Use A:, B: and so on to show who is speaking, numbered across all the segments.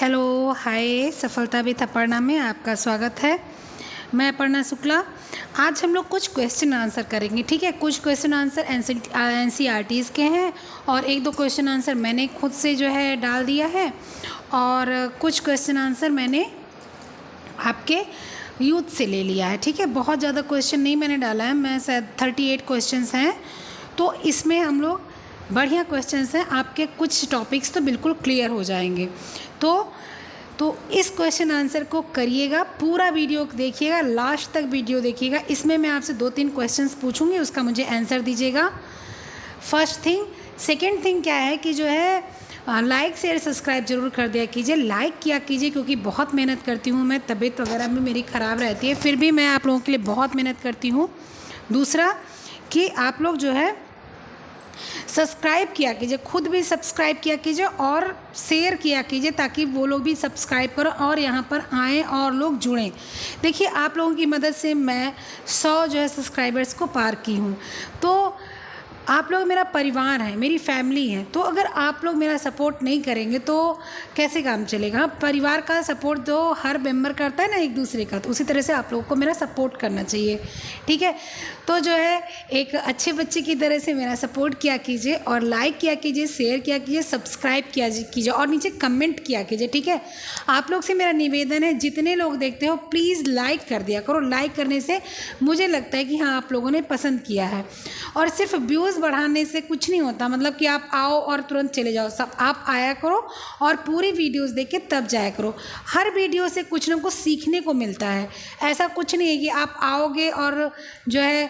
A: Hello, हाय, सफलता with Aparna में आपका स्वागत है। मैं अपर्णा शुक्ला। आज हम लोग कुछ क्वेश्चन आंसर करेंगे, ठीक है। कुछ क्वेश्चन आंसर NCERTs के हैं और एक दो क्वेश्चन आंसर मैंने खुद से जो है डाल दिया है और कुछ क्वेश्चन आंसर मैंने आपके यूथ से ले लिया है, ठीक है। बहुत ज़्यादा क्वेश्चन नहीं मैंने डाला है, मैं शायद 38 क्वेश्चंस हैं, तो इसमें हम लोग बढ़िया क्वेश्चंस हैं। आपके कुछ टॉपिक्स तो बिल्कुल क्लियर हो जाएंगे। तो इस क्वेश्चन आंसर को करिएगा, पूरा वीडियो देखिएगा, लास्ट तक वीडियो देखिएगा। इसमें मैं आपसे 2-3 क्वेश्चंस पूछूंगी, उसका मुझे आंसर दीजिएगा। First thing. सेकंड थिंग क्या है कि जो है लाइक शेयर सब्सक्राइब जरूर कर दिया कीजिए, लाइक किया कीजिए, क्योंकि बहुत मेहनत करती हूँ मैं। तबीयत वगैरह में मेरी ख़राब रहती है, फिर भी मैं आप लोगों के लिए बहुत मेहनत करती हूँ। दूसरा कि आप लोग जो है सब्सक्राइब किया कीजिए, खुद भी सब्सक्राइब किया कीजिए और शेयर किया कीजिए, ताकि वो लोग भी सब्सक्राइब करो और यहाँ पर आएँ और लोग जुड़ें। देखिए, आप लोगों की मदद से मैं 100 जो है सब्सक्राइबर्स को पार की हूँ। तो आप लोग मेरा परिवार हैं, मेरी फैमिली है। तो अगर आप लोग मेरा सपोर्ट नहीं करेंगे तो कैसे काम चलेगा। परिवार का सपोर्ट जो हर मेंबर करता है ना एक दूसरे का, तो उसी तरह से आप लोगों को मेरा सपोर्ट करना चाहिए, ठीक है। तो जो है एक अच्छे बच्चे की तरह से मेरा सपोर्ट किया कीजिए और लाइक किया कीजिए, शेयर किया कीजिए, सब्सक्राइब किया कीजिए और नीचे कमेंट किया कीजिए, ठीक है। आप लोग से मेरा निवेदन है, जितने लोग देखते हो प्लीज़ लाइक कर दिया करो। लाइक करने से मुझे लगता है कि हाँ, आप लोगों ने पसंद किया है। और सिर्फ व्यूज़ बढ़ाने से कुछ नहीं होता, मतलब कि आप आओ और तुरंत चले जाओ। सब आप आया करो और पूरी वीडियोस देख के तब जाया करो। हर वीडियो से कुछ ना कुछ सीखने को मिलता है। ऐसा कुछ नहीं है कि आप आओगे और जो है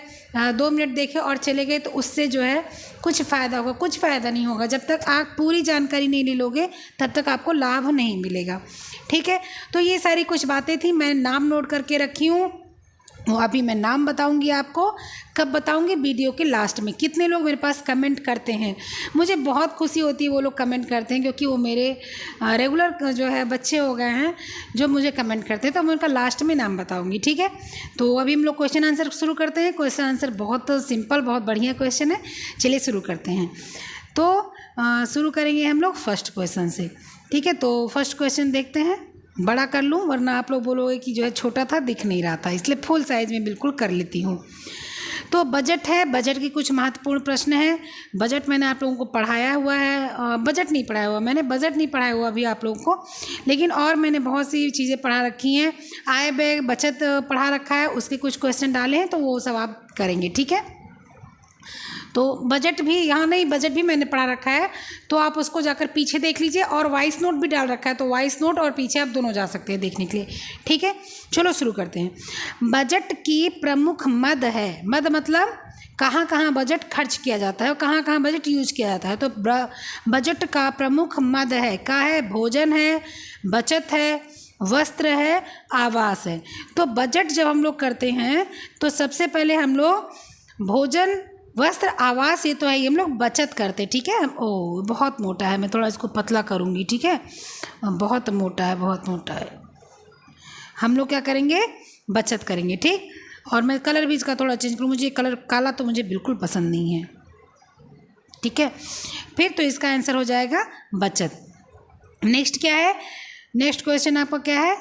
A: 2 मिनट देखे और चले गए, तो उससे जो है कुछ फ़ायदा होगा। कुछ फ़ायदा नहीं होगा। जब तक आप पूरी जानकारी नहीं ले लोगे तब तक आपको लाभ नहीं मिलेगा, ठीक है। तो ये सारी कुछ बातें थी, मैं नाम नोट करके रखी हूँ। वो अभी मैं नाम बताऊंगी आपको। कब बताऊंगी? वीडियो के लास्ट में। कितने लोग मेरे पास कमेंट करते हैं, मुझे बहुत खुशी होती है वो लोग कमेंट करते हैं, क्योंकि वो मेरे रेगुलर जो है बच्चे हो गए हैं जो मुझे कमेंट करते हैं। तो मैं उनका लास्ट में नाम बताऊंगी, ठीक है। तो अभी हम लोग क्वेश्चन आंसर शुरू करते हैं। क्वेश्चन आंसर बहुत सिंपल, बहुत बढ़िया क्वेश्चन है। चलिए शुरू करते हैं। तो शुरू करेंगे हम लोग फर्स्ट क्वेश्चन से, ठीक है। तो फर्स्ट क्वेश्चन देखते हैं। बड़ा कर लूँ वरना आप लोग बोलोगे कि जो है छोटा था, दिख नहीं रहा था, इसलिए फुल साइज़ में बिल्कुल कर लेती हूँ। तो बजट है, बजट के कुछ महत्वपूर्ण प्रश्न हैं। बजट मैंने आप लोगों को पढ़ाया हुआ है। बजट नहीं पढ़ाया हुआ मैंने, बजट नहीं पढ़ाया हुआ अभी आप लोगों को, लेकिन और मैंने बहुत सी चीज़ें पढ़ा रखी हैं। आय व्यय बचत पढ़ा रखा है, उसके कुछ क्वेश्चन डाले हैं, तो वो सब आप करेंगे, ठीक है। तो बजट भी यहाँ नहीं, बजट भी मैंने पढ़ा रखा है, तो आप उसको जाकर पीछे देख लीजिए। और वॉइस नोट भी डाल रखा है, तो वॉइस नोट और पीछे आप दोनों जा सकते हैं देखने के लिए, ठीक है। चलो शुरू करते हैं। बजट की प्रमुख मद है। मद मतलब कहाँ कहाँ बजट खर्च किया जाता है और कहाँ कहाँ बजट यूज किया जाता है। तो बजट का प्रमुख मद है, क्या है? भोजन है, बचत है, वस्त्र है, आवास है। तो बजट जब हम लोग करते हैं तो सबसे पहले हम लोग भोजन, वस्त्र, आवास, ये तो है, ये हम लोग बचत करते, ठीक है। ओ बहुत मोटा है, मैं थोड़ा इसको पतला करूँगी, ठीक है। बहुत मोटा है, बहुत मोटा है। हम लोग क्या करेंगे? बचत करेंगे, ठीक। और मैं कलर भी इसका थोड़ा चेंज करूँ, मुझे कलर काला तो मुझे बिल्कुल पसंद नहीं है, ठीक है। फिर तो इसका आंसर हो जाएगा बचत। नेक्स्ट क्या है? नेक्स्ट क्वेश्चन आपका क्या है?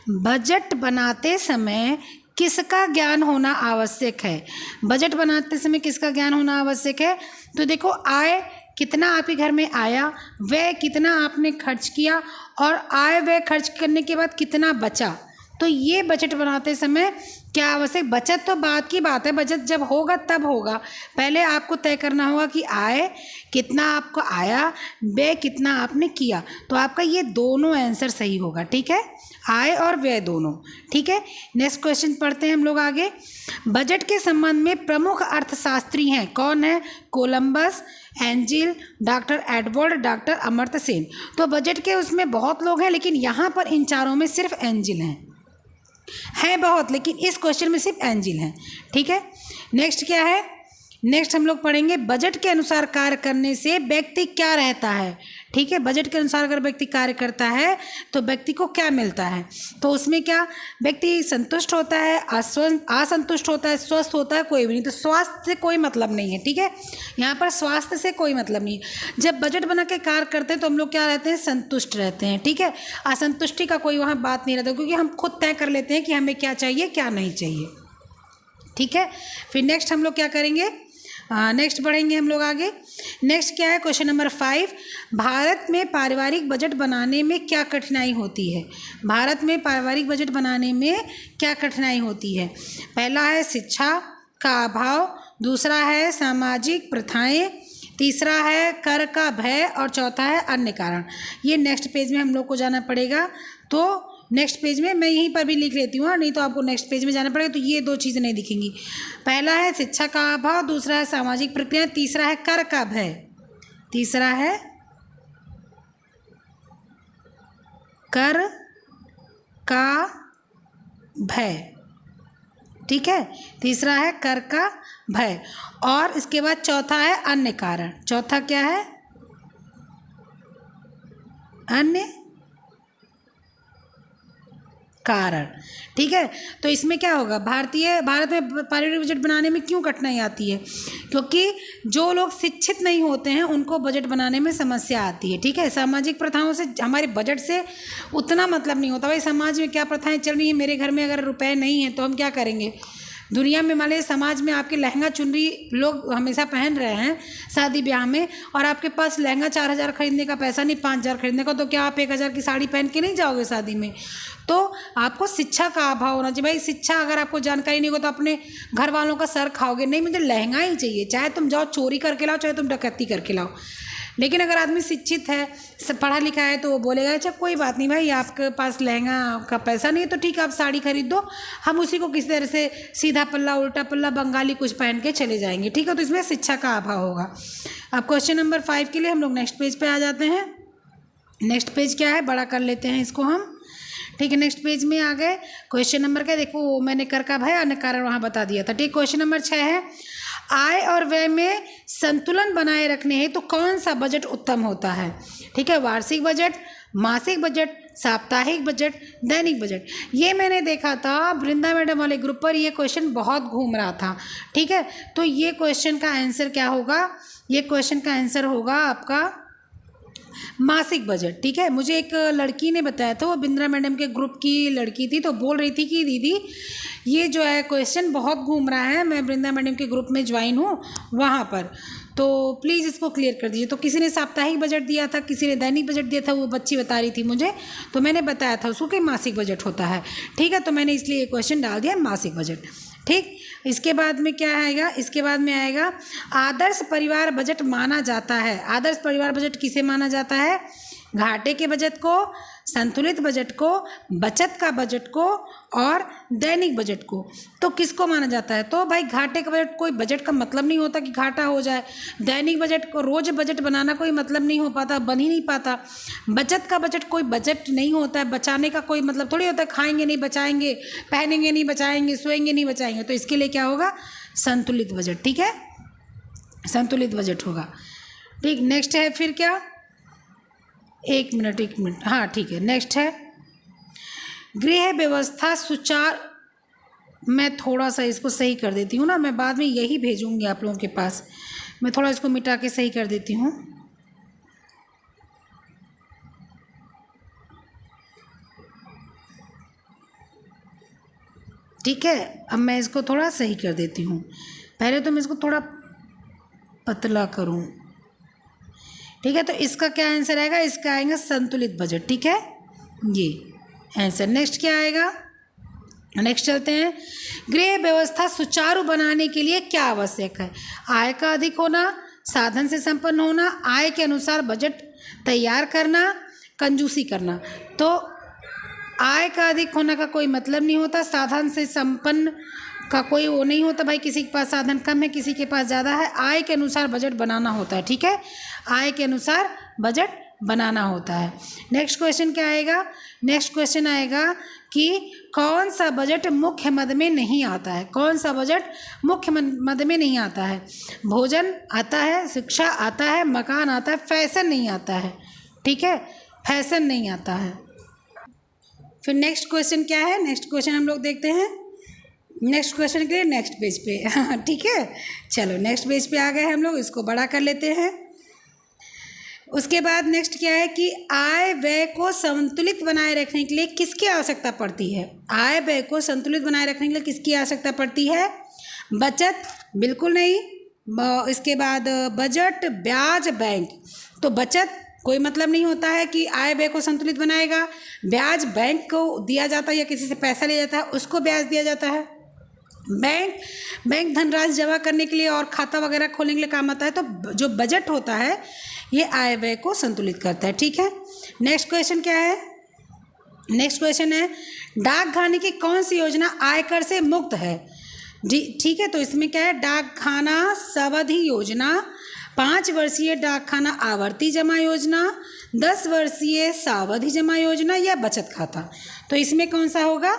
A: बजट बनाते समय किसका ज्ञान होना आवश्यक है? बजट बनाते समय किसका ज्ञान होना आवश्यक है? तो देखो, आय कितना आपके घर में आया, व्यय कितना आपने खर्च किया, और आय व्यय खर्च करने के बाद कितना बचा, तो ये बजट बनाते समय क्या आवश्यक। बचत तो बात की बात है, बचत जब होगा तब होगा। पहले आपको तय करना होगा कि आय कितना आपको आया, व्यय कितना आपने किया, तो आपका ये दोनों आंसर सही होगा, ठीक है। आय और व्यय दोनों, ठीक है। नेक्स्ट क्वेश्चन पढ़ते हैं हम लोग आगे। बजट के संबंध में प्रमुख अर्थशास्त्री हैं, कौन है? Columbus, angel, doctor Edward, doctor Amartya Sen. तो बजट के उसमें बहुत लोग हैं, लेकिन यहाँ पर इन चारों में सिर्फ एंजिल हैं बहुत, लेकिन इस क्वेश्चन में सिर्फ एंजिल हैं, ठीक है। नेक्स्ट क्या है? नेक्स्ट हम लोग पढ़ेंगे बजट के अनुसार कार्य करने से व्यक्ति क्या रहता है। ठीक है, बजट के अनुसार अगर व्यक्ति कार्य करता है तो व्यक्ति को क्या मिलता है। तो उसमें क्या व्यक्ति संतुष्ट होता है, असंतुष्ट होता है, स्वस्थ होता है, कोई भी नहीं। तो स्वास्थ्य से कोई मतलब नहीं है। ठीक है, यहाँ पर स्वास्थ्य से कोई मतलब नहीं है। जब बजट बना के कार्य करते हैं तो हम लोग क्या रहते हैं, संतुष्ट रहते हैं। ठीक है, असंतुष्टि का कोई वहाँ बात नहीं रहता, क्योंकि हम खुद तय कर लेते हैं कि हमें क्या चाहिए क्या नहीं चाहिए। ठीक है, फिर नेक्स्ट हम लोग क्या करेंगे, नेक्स्ट बढ़ेंगे हम लोग आगे। नेक्स्ट क्या है, क्वेश्चन नंबर 5, भारत में पारिवारिक बजट बनाने में क्या कठिनाई होती है। भारत में पारिवारिक बजट बनाने में क्या कठिनाई होती है। पहला है शिक्षा का अभाव, दूसरा है सामाजिक प्रथाएं, तीसरा है कर का भय और चौथा है अन्य कारण। ये नेक्स्ट पेज में हम लोग को जाना पड़ेगा। तो नेक्स्ट पेज में मैं यहीं पर भी लिख लेती हूँ, नहीं तो आपको नेक्स्ट पेज में जाना पड़ेगा। तो ये दो चीज़ें नहीं दिखेंगी। पहला है शिक्षा का अभाव, दूसरा है सामाजिक प्रक्रिया, तीसरा है कर का भय, तीसरा है कर का भय। ठीक है, तीसरा है कर का भय और इसके बाद चौथा है अन्य कारण। चौथा क्या है, अन्य कारण। ठीक है, तो इसमें क्या होगा, भारत में पारिवारिक बजट बनाने में क्यों कठिनाई आती है, क्योंकि जो लोग शिक्षित नहीं होते हैं उनको बजट बनाने में समस्या आती है। ठीक है, सामाजिक प्रथाओं से हमारे बजट से उतना मतलब नहीं होता। भाई समाज में क्या प्रथाएं चल रही हैं, मेरे घर में अगर रुपए नहीं हैं तो हम क्या करेंगे। दुनिया में मान लीजिए समाज में आपके लहंगा चुनरी लोग हमेशा पहन रहे हैं शादी ब्याह में, और आपके पास लहंगा 4,000 खरीदने का पैसा नहीं, 5,000 खरीदने का, तो क्या आप 1,000 की साड़ी पहन के नहीं जाओगे शादी में। तो आपको शिक्षा का अभाव होना चाहिए। भाई शिक्षा अगर आपको जानकारी नहीं होगा तो अपने घर वालों का सर खाओगे। नहीं, मुझे लहंगा ही चाहिए, चाहे तुम जाओ चोरी करके लाओ, चाहे तुम डकैती करके लाओ। लेकिन अगर आदमी शिक्षित है, सब पढ़ा लिखा है, तो वो बोलेगा अच्छा कोई बात नहीं भाई, आपके पास लहंगा का पैसा नहीं है तो ठीक है, आप साड़ी खरीद दो, हम उसी को किसी तरह से सीधा पल्ला उल्टा पल्ला बंगाली कुछ पहन के चले जाएंगे। ठीक है, तो इसमें शिक्षा का अभाव होगा। अब क्वेश्चन नंबर 5 के लिए हम लोग नेक्स्ट पेज पे आ जाते हैं। नेक्स्ट पेज क्या है, बड़ा कर लेते हैं इसको हम। ठीक है, नेक्स्ट पेज में आ गए। क्वेश्चन नंबर क्या, देखो मैंने कर का भय अन्य कारण वहाँ बता दिया था। ठीक, क्वेश्चन नंबर 6 है, आय और व्यय में संतुलन बनाए रखने हेतु तो कौन सा बजट उत्तम होता है। ठीक है, वार्षिक बजट, मासिक बजट, साप्ताहिक बजट, दैनिक बजट। ये मैंने देखा था वृंदा मैडम वाले ग्रुप पर, ये क्वेश्चन बहुत घूम रहा था। ठीक है, तो ये क्वेश्चन का आंसर क्या होगा, ये क्वेश्चन का आंसर होगा आपका मासिक बजट। ठीक है, मुझे एक लड़की ने बताया था, वो बिंद्रा मैडम के ग्रुप की लड़की थी, तो बोल रही थी कि दीदी ये जो है क्वेश्चन बहुत घूम रहा है, मैं बिंद्रा मैडम के ग्रुप में ज्वाइन हूँ वहाँ पर, तो प्लीज़ इसको क्लियर कर दीजिए। तो किसी ने साप्ताहिक बजट दिया था, किसी ने दैनिक बजट दिया था, वो बच्ची बता रही थी मुझे, तो मैंने बताया था उसको कि मासिक बजट होता है। ठीक है, तो मैंने इसलिए ये क्वेश्चन डाल दिया मासिक बजट। ठीक, इसके बाद में क्या आएगा, इसके बाद में आएगा आदर्श परिवार बजट माना जाता है। आदर्श परिवार बजट किसे माना जाता है, घाटे के बजट को, संतुलित बजट को, बचत का बजट को और दैनिक बजट को। तो किसको माना जाता है, तो भाई घाटे का बजट, कोई बजट का मतलब नहीं होता कि घाटा हो जाए। दैनिक बजट को, रोज बजट बनाना कोई मतलब नहीं हो पाता, बन ही नहीं पाता। बचत का बजट कोई बजट नहीं होता है, बचाने का कोई मतलब थोड़ी होता है, खाएंगे नहीं बचाएंगे, पहनेंगे नहीं बचाएंगे, सोएंगे नहीं बचाएंगे। तो इसके लिए क्या होगा, संतुलित बजट। ठीक है, संतुलित बजट होगा। ठीक, नेक्स्ट है फिर क्या, एक मिनट, हाँ ठीक है, नेक्स्ट है गृह व्यवस्था सुचार। मैं थोड़ा सा इसको सही कर देती हूँ ना, मैं बाद में यही भेजूंगी आप लोगों के पास, मैं थोड़ा इसको मिटा के सही कर देती हूँ। ठीक है, अब मैं इसको थोड़ा सही कर देती हूँ। पहले तो मैं इसको थोड़ा पतला करूँ। ठीक है, तो इसका क्या आंसर आएगा, इसका आएगा संतुलित बजट। ठीक है, ये आंसर। नेक्स्ट क्या आएगा, नेक्स्ट चलते हैं, गृह व्यवस्था सुचारू बनाने के लिए क्या आवश्यक है। आय का अधिक होना, साधन से संपन्न होना, आय के अनुसार बजट तैयार करना, कंजूसी करना। तो आय का अधिक होना का कोई मतलब नहीं होता, साधन से संपन्न का कोई वो नहीं होता, भाई किसी के पास साधन कम है, किसी के पास ज़्यादा है। आय के अनुसार बजट बनाना होता है। ठीक है, आय के अनुसार बजट बनाना होता है। नेक्स्ट क्वेश्चन क्या आएगा? नेक्स्ट क्वेश्चन आएगा कि कौन सा बजट मुख्य मद में नहीं आता है? कौन सा बजट मुख्य मद में नहीं आता है? भोजन आता है, शिक्षा आता है, मकान आता है, फैशन नहीं आता है। ठीक है, फैशन नहीं आता है। फिर नेक्स्ट क्वेश्चन क्या है? नेक्स्ट क्वेश्चन हम लोग देखते हैं। नेक्स्ट क्वेश्चन के लिए नेक्स्ट पेज पे ठीक है, चलो नेक्स्ट पेज पे आ गए हम लोग, इसको बड़ा कर लेते हैं। उसके बाद नेक्स्ट क्या है कि आय व्यय को संतुलित बनाए रखने के लिए किसकी आवश्यकता पड़ती है? आय व्यय को संतुलित बनाए रखने के लिए किसकी आवश्यकता पड़ती है? बचत? बिल्कुल नहीं। इसके बाद बजट, ब्याज, बैंक। तो बचत कोई मतलब नहीं होता है कि आय व्यय को संतुलित बनाएगा। ब्याज बैंक को दिया जाता है या किसी से पैसा लिया जाता है उसको ब्याज दिया जाता है। बैंक धनराशि जमा करने के लिए और खाता वगैरह खोलने के लिए काम आता है। तो जो बजट होता है ये आय व्यय को संतुलित करता है। ठीक है, नेक्स्ट क्वेश्चन क्या है? नेक्स्ट क्वेश्चन है डाक खाने की कौन सी योजना आयकर से मुक्त है? जी ठीक है, तो इसमें क्या है? डाक खाना सावधि योजना, 5 वर्षीय डाक खाना आवर्ती जमा योजना, 10 वर्षीय सावधि जमा योजना या बचत खाता। तो इसमें कौन सा होगा?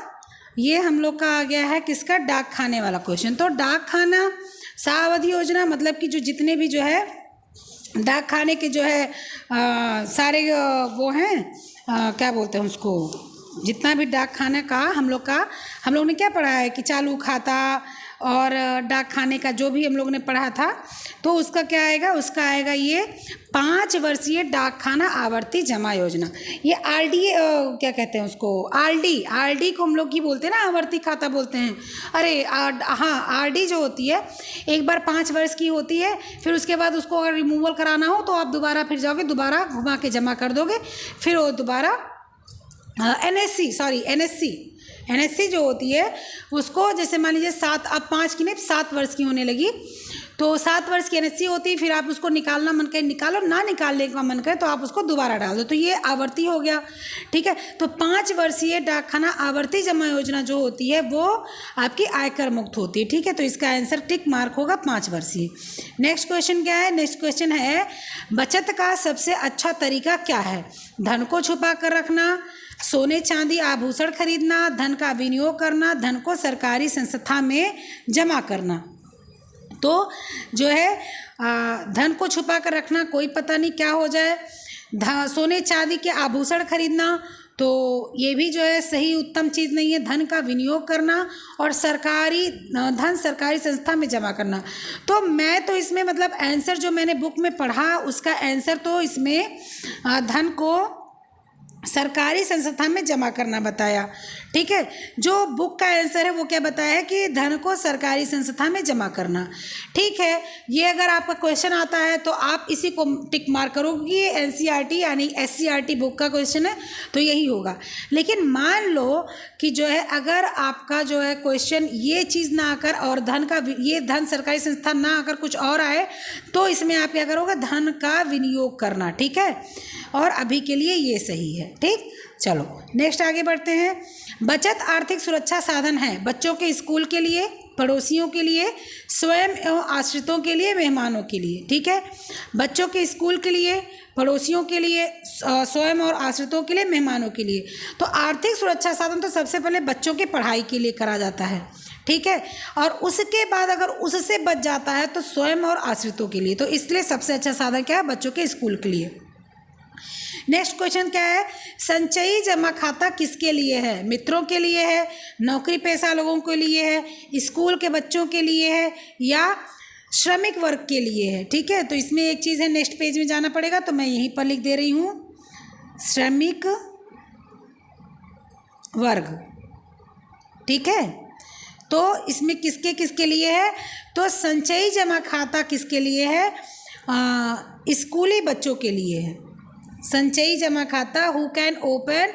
A: ये हम लोग का आ गया है किसका? डाक खाने वाला क्वेश्चन। तो डाक खाना सावधि योजना मतलब कि जो जितने भी जो है डाक खाने के जो है सारे वो हैं क्या बोलते हैं उसको, जितना भी डाक खाने का हम लोग ने क्या पढ़ा है कि चालू खाता और डाक खाने का जो भी हम लोग ने पढ़ा था, तो उसका क्या आएगा? उसका आएगा ये 5 वर्षीय डाक खाना आवर्ती जमा योजना। ये आरडी क्या कहते हैं उसको? आरडी को हम लोग की बोलते हैं ना, आवर्ती खाता बोलते हैं। अरे हाँ, आरडी जो होती है एक बार 5 वर्ष की होती है, फिर उसके बाद उसको अगर रिमूवल कराना हो तो आप दोबारा फिर जाओगे, दोबारा घुमा के जमा कर दोगे, फिर वो दोबारा एनएससी जो होती है उसको, जैसे मान लीजिए 7 अब 5 की नहीं 7 वर्ष की होने लगी, तो 7 वर्ष की एनएससी होती है। फिर आप उसको निकालना मन करे निकालो, ना निकालने का मन करे तो आप उसको दोबारा डाल दो, तो ये आवर्ती हो गया। ठीक है, तो 5 वर्षीय डाक खाना आवर्ती जमा योजना जो होती है वो आपकी आयकर मुक्त होती है। ठीक है, तो इसका आंसर टिक मार्क होगा 5 वर्षीय। नेक्स्ट क्वेश्चन क्या है? नेक्स्ट क्वेश्चन है बचत का सबसे अच्छा तरीका क्या है? धन को छुपा कर रखना, सोने चांदी आभूषण खरीदना, धन का विनियोग करना, धन को सरकारी संस्था में जमा करना। तो जो है धन को छुपा कर रखना, कोई पता नहीं क्या हो जाए। सोने चांदी के आभूषण खरीदना, तो ये भी जो है सही उत्तम चीज़ नहीं है। धन का विनियोग करना और धन सरकारी संस्था में जमा करना। तो मैं तो इसमें मतलब आंसर जो मैंने बुक में पढ़ा उसका आंसर तो इसमें धन को सरकारी संस्था में जमा करना बताया। ठीक है, जो बुक का आंसर है वो क्या बताया है कि धन को सरकारी संस्था में जमा करना। ठीक है, ये अगर आपका क्वेश्चन आता है तो आप इसी को टिक मार्क करोगे कि ये एनसीईआरटी यानी एससीईआरटी बुक का क्वेश्चन है तो यही होगा। लेकिन मान लो कि जो है अगर आपका जो है क्वेश्चन ये चीज़ ना आकर और धन सरकारी संस्था ना आकर कुछ और आए, तो इसमें आप क्या करोगे? धन का विनियोग करना। ठीक है, और अभी के लिए ये सही है। ठीक, चलो नेक्स्ट आगे बढ़ते हैं। बचत आर्थिक सुरक्षा साधन है बच्चों के स्कूल के लिए, पड़ोसियों के लिए, स्वयं एवं आश्रितों के लिए, मेहमानों के लिए। ठीक है, बच्चों के स्कूल के लिए, पड़ोसियों के लिए, स्वयं और आश्रितों के लिए, मेहमानों के लिए। तो आर्थिक सुरक्षा साधन तो सबसे पहले बच्चों की पढ़ाई के लिए करा जाता है। ठीक है, और उसके बाद अगर उससे बच जाता है तो स्वयं और आश्रितों के लिए। तो इसलिए सबसे अच्छा साधन क्या है? बच्चों के स्कूल के लिए। नेक्स्ट क्वेश्चन क्या है? संचयी जमा खाता किसके लिए है? मित्रों के लिए है, नौकरी पेशा लोगों के लिए है, स्कूल के बच्चों के लिए है या श्रमिक वर्ग के लिए है? ठीक है, तो इसमें एक चीज़ है, नेक्स्ट पेज में जाना पड़ेगा तो मैं यहीं पर लिख दे रही हूँ श्रमिक वर्ग। ठीक है, तो इसमें किसके किसके लिए है? तो संचयी जमा खाता किसके लिए है? स्कूली बच्चों के लिए है। संचयी जमा खाता who can open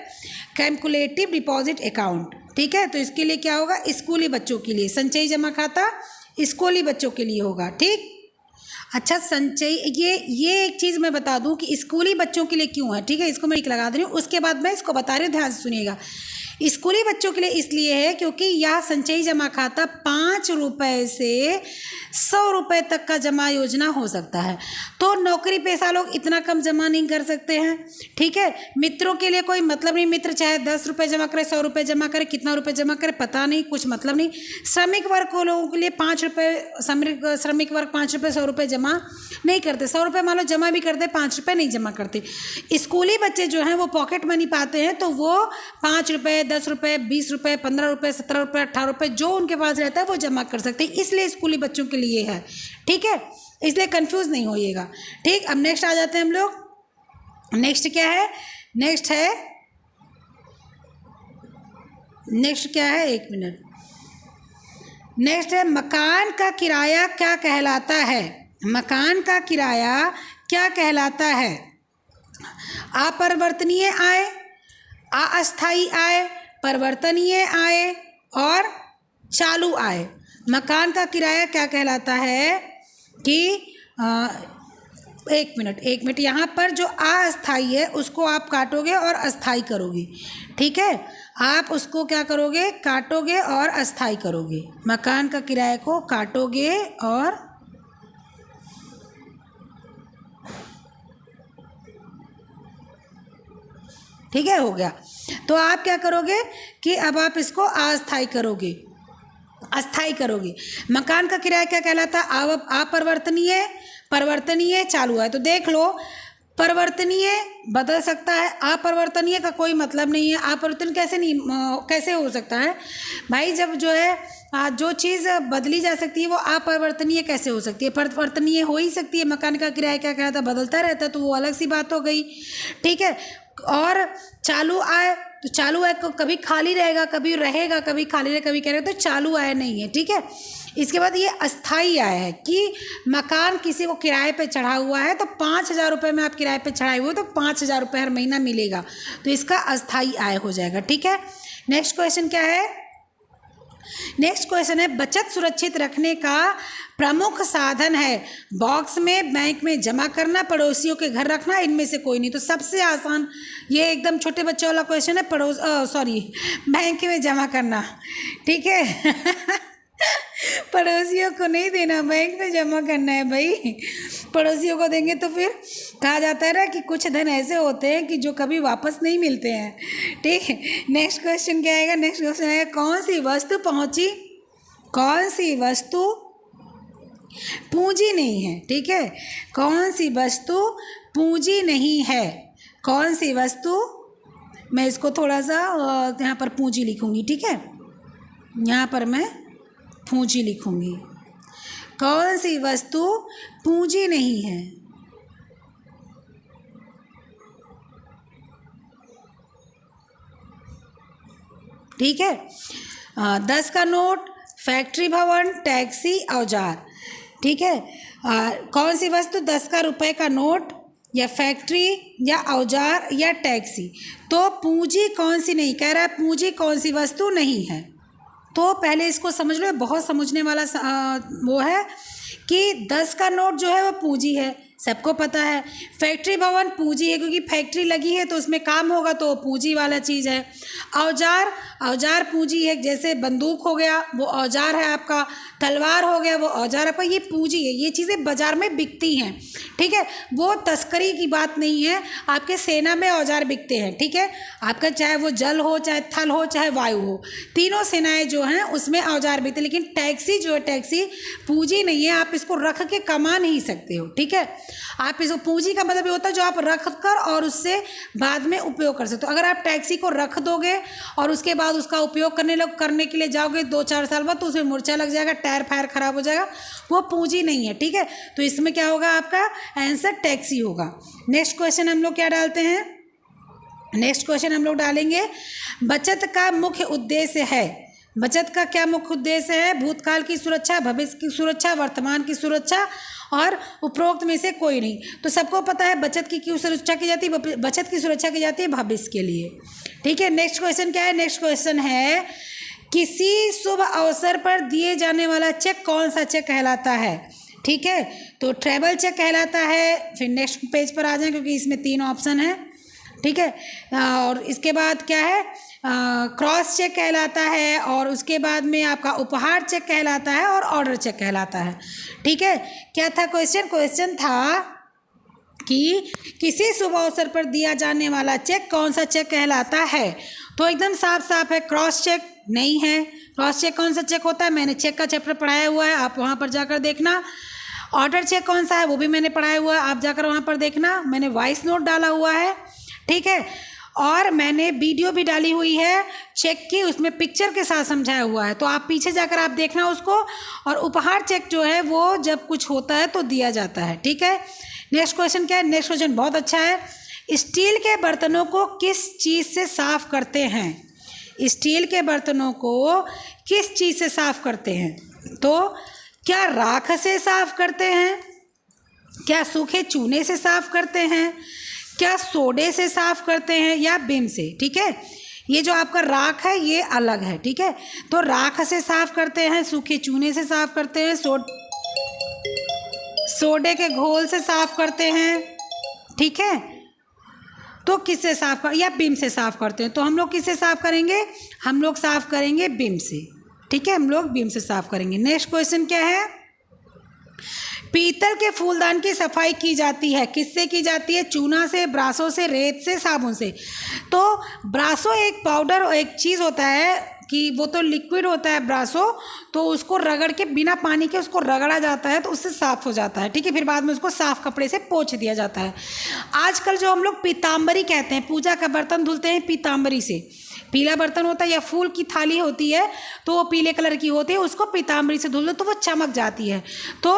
A: calculative deposit account. ठीक है, तो इसके लिए क्या होगा? स्कूली बच्चों के लिए संचयी जमा खाता स्कूली बच्चों के लिए होगा। ठीक, अच्छा संचयी ये एक चीज़ मैं बता दूं कि स्कूली बच्चों के लिए क्यों है। ठीक है, इसको मैं एक लगा दे रही हूँ, उसके बाद मैं इसको बता रही हूँ, ध्यान से सुनिएगा। स्कूली बच्चों के लिए इसलिए है क्योंकि यह संचयी जमा खाता 5 रुपये से 100 रुपये तक का जमा योजना हो सकता है। तो नौकरी पेशा लोग इतना कम जमा नहीं कर सकते हैं, ठीक है। मित्रों के लिए कोई मतलब नहीं, मित्र चाहे 10 रुपये जमा करे, 100 रुपये जमा करे, कितना रुपये जमा करे पता नहीं, कुछ मतलब नहीं। श्रमिक वर्ग को लोगों के लिए 5 रुपये, श्रमिक वर्ग 5 रुपये 100 रुपये जमा नहीं करते। 100 रुपये मान लो जमा भी करते, 5 रुपये नहीं जमा करते। स्कूली बच्चे जो हैं वो पॉकेट मनी पाते हैं, तो वो 5 रुपये, 10 रुपये, 20 रुपये, 15 रुपये, 17 रुपये, 18 रुपये जो उनके पास रहता है वो जमा कर सकते हैं। इसलिए स्कूली बच्चों के लिए है, ठीक है। इसलिए कंफ्यूज नहीं होइएगा, ठीक। अब नेक्स्ट आ जाते हैं हम लोग। नेक्स्ट क्या है? नेक्स्ट क्या है, एक मिनट। नेक्स्ट है मकान का किराया क्या कहलाता है? मकान का किराया क्या कहलाता है? अपरिवर्तनीय आय, अस्थायी आय, परिवर्तनीय आय और चालू आय। मकान का किराया क्या कहलाता है कि एक मिनट यहाँ पर जो अस्थायी है उसको आप काटोगे और अस्थायी करोगे, ठीक है। आप उसको क्या करोगे? काटोगे और अस्थायी करोगे। मकान का किराए को काटोगे और ठीक है, हो गया। तो आप क्या करोगे कि अब आप इसको अस्थायी करोगे, अस्थायी करोगे। मकान का किराया क्या कहलाता है? अपरिवर्तनीय, परिवर्तनीय, चालू है। तो देख लो, परिवर्तनीय बदल सकता है, अपरिवर्तनीय का कोई मतलब नहीं है। अपरिवर्तन कैसे हो सकता है भाई? जब जो है जो चीज़ बदली जा सकती है वो अपरिवर्तनीय कैसे हो सकती है? परिवर्तनीय हो ही सकती है। मकान का किराया क्या कहता है? बदलता रहता है, तो वो अलग सी बात हो गई, ठीक है। और चालू आय, तो चालू आय को कभी खाली रहेगा, कभी रहेगा, कभी खाली रहेगा, कभी करेगा, तो चालू आय नहीं है, ठीक है। इसके बाद ये अस्थाई आय है कि मकान किसी को किराए पे चढ़ा हुआ है, तो 5,000 रुपये में आप किराए पे चढ़ाए हुए, तो 5,000 रुपये हर महीना मिलेगा, तो इसका अस्थाई आय हो जाएगा, ठीक है। नेक्स्ट क्वेश्चन क्या है? नेक्स्ट क्वेश्चन है बचत सुरक्षित रखने का प्रमुख साधन है। बॉक्स में, बैंक में जमा करना, पड़ोसियों के घर रखना, इनमें से कोई नहीं। तो सबसे आसान ये एकदम छोटे बच्चों वाला क्वेश्चन है, बैंक में जमा करना, ठीक है। पड़ोसियों को नहीं देना, बैंक में जमा करना है भाई। पड़ोसियों को देंगे तो फिर कहा जाता है ना कि कुछ धन ऐसे होते हैं कि जो कभी वापस नहीं मिलते हैं, ठीक है। नेक्स्ट क्वेश्चन क्या आएगा? नेक्स्ट क्वेश्चन आएगा कौन सी वस्तु पूंजी नहीं है, ठीक है। कौन सी वस्तु पूंजी नहीं है? कौन सी वस्तु, मैं इसको थोड़ा सा यहाँ पर पूंजी लिखूंगी, ठीक है। यहाँ पर मैं पूंजी लिखूंगी। कौन सी वस्तु पूंजी नहीं है? ठीक है। 10 का नोट, फैक्ट्री भवन, टैक्सी, औजार, ठीक है। कौन सी वस्तु? 10 का रुपए का नोट या फैक्ट्री या औजार या टैक्सी। तो पूंजी कौन सी नहीं, कह रहा है पूंजी कौन सी वस्तु नहीं है। तो पहले इसको समझ लो, बहुत समझने वाला वो है कि 10 का नोट जो है वो पूंजी है, सबको पता है। फैक्ट्री भवन पूंजी है क्योंकि फैक्ट्री लगी है तो उसमें काम होगा, तो पूंजी वाला चीज़ है। औजार पूंजी है, जैसे बंदूक हो गया वो औजार है आपका, तलवार हो गया वो औजार आपका, ये पूंजी है। ये चीज़ें बाजार में बिकती हैं, ठीक है। वो तस्करी की बात नहीं है। आपके सेना में औजार बिकते हैं, ठीक है। आपका चाहे वो जल हो, चाहे थल हो, चाहे वायु हो, तीनों सेनाएं जो हैं उसमें औजार बिकते हैं। लेकिन टैक्सी जो है, टैक्सी पूंजी नहीं है, आप इसको रख के कमा नहीं सकते हो, ठीक है। आप इसको, पूंजी का मतलब ये होता है जो आप रख कर और उससे बाद में उपयोग कर सकते हो। अगर आप टैक्सी को रख दोगे और उसके बाद उसका उपयोग करने के लिए जाओगे 2-4 साल बाद, तो उसमें मुर्चा लग जाएगा, टायर फायर खराब हो जाएगा, वो पूंजी नहीं है, ठीक है। तो इसमें क्या होगा? आपका आंसर टैक्सी होगा। नेक्स्ट क्वेश्चन हम लोग क्या डालते हैं? नेक्स्ट क्वेश्चन हम लोग डालेंगे बचत का मुख्य उद्देश्य है। बचत का क्या मुख्य उद्देश्य है? भूतकाल की सुरक्षा, भविष्य की सुरक्षा, वर्तमान की सुरक्षा और उपरोक्त में से कोई नहीं। तो सबको पता है बचत की क्यों सुरक्षा की जाती है? बचत की सुरक्षा की जाती है भविष्य के लिए, ठीक है। नेक्स्ट क्वेश्चन क्या है? नेक्स्ट क्वेश्चन है किसी शुभ अवसर पर दिए जाने वाला चेक कौन सा चेक कहलाता है? ठीक है, तो ट्रैवल चेक कहलाता है। फिर नेक्स्ट पेज पर आ जाएं क्योंकि इसमें 3 ऑप्शन है, ठीक है। और इसके बाद क्या है? क्रॉस चेक कहलाता है, और उसके बाद में आपका उपहार चेक कहलाता है, और ऑर्डर चेक कहलाता है। ठीक है, क्या था क्वेश्चन? क्वेश्चन था कि किसी शुभ अवसर पर दिया जाने वाला चेक कौन सा चेक कहलाता है? तो एकदम साफ साफ है, क्रॉस चेक नहीं है। क्रॉस चेक कौन सा चेक होता है? मैंने चेक का चैप्टर पढ़ाया हुआ है, आप वहाँ पर जाकर देखना। ऑर्डर चेक कौन सा है? वो भी मैंने पढ़ाया हुआ है, आप जाकर वहाँ पर देखना। मैंने वॉइस नोट डाला हुआ है, ठीक है, और मैंने वीडियो भी डाली हुई है चेक की, उसमें पिक्चर के साथ समझाया हुआ है, तो आप पीछे जाकर आप देखना उसको। और उपहार चेक जो है वो जब कुछ होता है तो दिया जाता है। ठीक है, नेक्स्ट क्वेश्चन क्या है? नेक्स्ट क्वेश्चन बहुत अच्छा है। स्टील के बर्तनों को किस चीज़ से साफ करते हैं? स्टील के बर्तनों को किस चीज़ से साफ करते हैं? तो क्या राख से साफ करते हैं? क्या सूखे चूने से साफ करते हैं? क्या सोडे से साफ करते हैं, या बिम से? ठीक है, ये जो आपका राख है ये अलग है। ठीक है, तो राख से साफ करते हैं, सूखे चूने से साफ करते हैं, सोडे के घोल से साफ करते हैं। ठीक है, तो किससे साफ कर, या बिम से साफ करते हैं? तो हम लोग किससे साफ करेंगे? हम लोग साफ करेंगे बिम से। ठीक है, हम लोग बिम से साफ करेंगे। नेक्स्ट क्वेश्चन क्या है? पीतल के फूलदान की सफाई की जाती है, किससे की जाती है? चूना से, ब्रासों से, रेत से, साबुन से। तो ब्रासो एक पाउडर और एक चीज़ होता है कि वो तो लिक्विड होता है ब्रासो, तो उसको रगड़ के बिना पानी के उसको रगड़ा जाता है तो उससे साफ़ हो जाता है। ठीक है, फिर बाद में उसको साफ़ कपड़े से पोंछ दिया जाता है। आजकल जो हम लोग पीताम्बरी कहते हैं, पूजा का बर्तन धुलते हैं पीताम्बरी से। पीला बर्तन होता है या फूल की थाली होती है तो वो पीले कलर की होती है, उसको पीताम्बरी से धुल दो तो वो चमक जाती है। तो